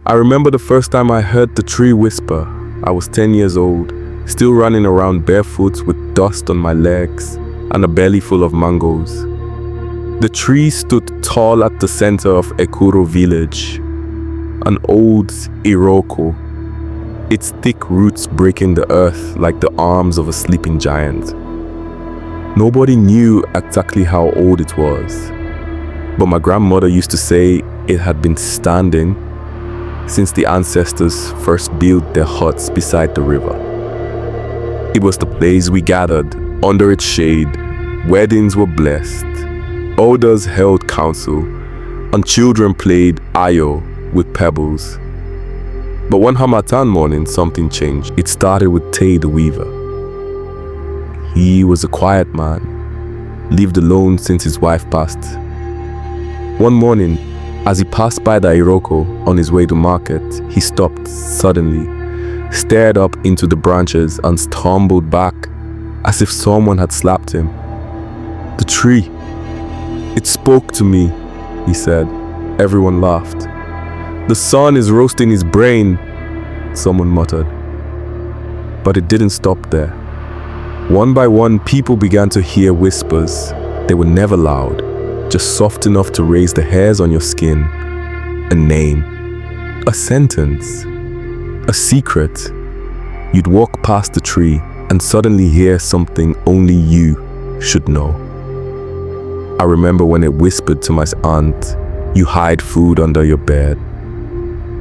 I remember the first time I heard the tree whisper. I was 10 years old, still running around barefoot with dust on my legs and a belly full of mangoes. The tree stood tall at the center of Ekuro village, an old Iroko, its thick roots breaking the earth like the arms of a sleeping giant. Nobody knew exactly how old it was, but my grandmother used to say it had been standing since the ancestors first built their huts beside the river. It was the place we gathered under its shade. Weddings were blessed, elders held council, and children played ayo with pebbles. But one Harmattan morning, something changed. It started with Tay the weaver. He was a quiet man, lived alone since his wife passed. One morning, as he passed by the Iroko on his way to market, he stopped suddenly, stared up into the branches and stumbled back as if someone had slapped him. The tree. It spoke to me, he said. Everyone laughed. The sun is roasting his brain, someone muttered. But it didn't stop there. One by one, people began to hear whispers. They were never loud, just soft enough to raise the hairs on your skin. A name, a sentence, a secret. You'd walk past the tree and suddenly hear something only you should know. I remember when it whispered to my aunt, "You hide food under your bed."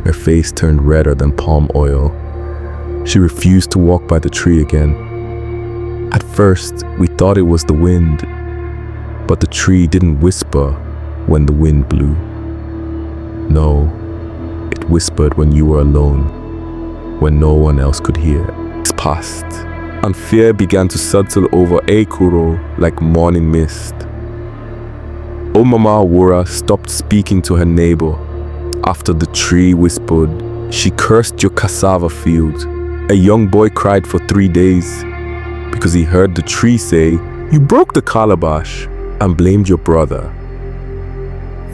Her face turned redder than palm oil. She refused to walk by the tree again. At first, we thought it was the wind, but the tree didn't whisper when the wind blew. No, it whispered when you were alone, when no one else could hear. It passed, and fear began to settle over Ekuro like morning mist. Omama Wura stopped speaking to her neighbor. After the tree whispered, "She cursed your cassava field." A young boy cried for 3 days because he heard the tree say, "You broke the calabash," and blamed your brother.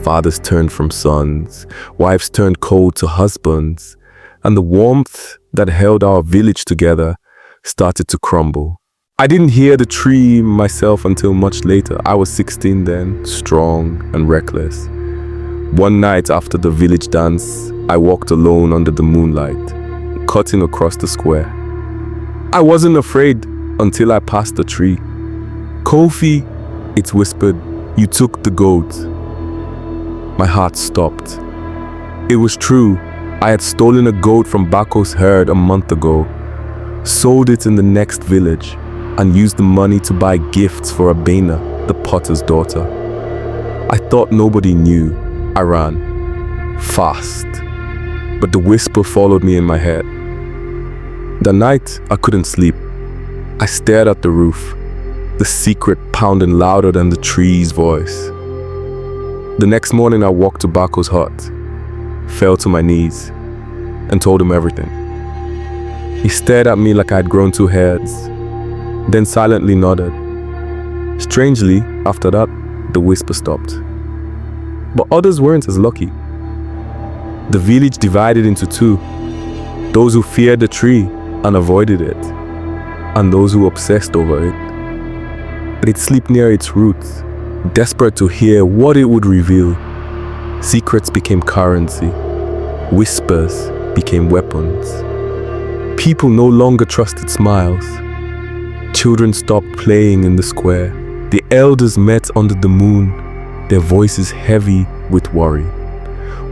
Fathers turned from sons, wives turned cold to husbands, and the warmth that held our village together started to crumble. I didn't hear the tree myself until much later. I was 16 then, strong and reckless. One night after the village dance, I walked alone under the moonlight, cutting across the square. I wasn't afraid until I passed the tree. "Kofi," it whispered, "you took the goat." My heart stopped. It was true. I had stolen a goat from Bako's herd a month ago, sold it in the next village, and used the money to buy gifts for Abena, the potter's daughter. I thought nobody knew. I ran, fast, but the whisper followed me in my head. That night, I couldn't sleep. I stared at the roof, the secret pounding louder than the tree's voice. The next morning, I walked to Bako's hut, fell to my knees, and told him everything. He stared at me like I had grown 2 heads, then silently nodded. Strangely, after that, the whisper stopped. But others weren't as lucky. The village divided into 2, those who feared the tree and avoided it, and those who obsessed over it. They'd sleep near its roots, desperate to hear what it would reveal. Secrets became currency. Whispers became weapons. People no longer trusted smiles. Children stopped playing in the square. The elders met under the moon, their voices heavy with worry.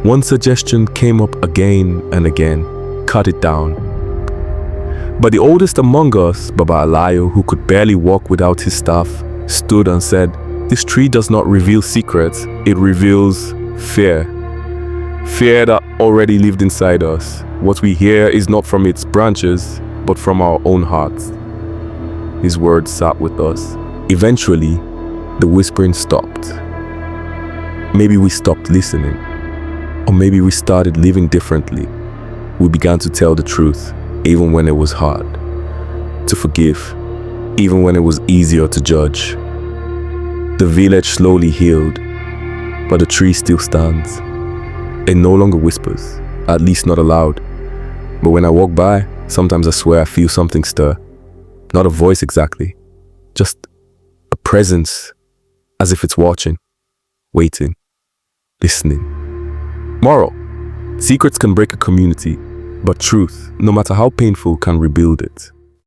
One suggestion came up again and again: cut it down. But the oldest among us, Baba Alayo, who could barely walk without his staff, stood and said, "This tree does not reveal secrets, it reveals fear. Fear that already lived inside us. What we hear is not from its branches, but from our own hearts." His words sat with us. Eventually, the whispering stopped. Maybe we stopped listening, or maybe we started living differently. We began to tell the truth, even when it was hard, to forgive, even when it was easier to judge. The village slowly healed, but the tree still stands. It no longer whispers. at least not aloud. But when I walk by, sometimes I swear I feel something stir. Not a voice exactly, just a presence, as if it's watching, waiting, listening. Moral: secrets can break a community, but truth, no matter how painful, can rebuild it.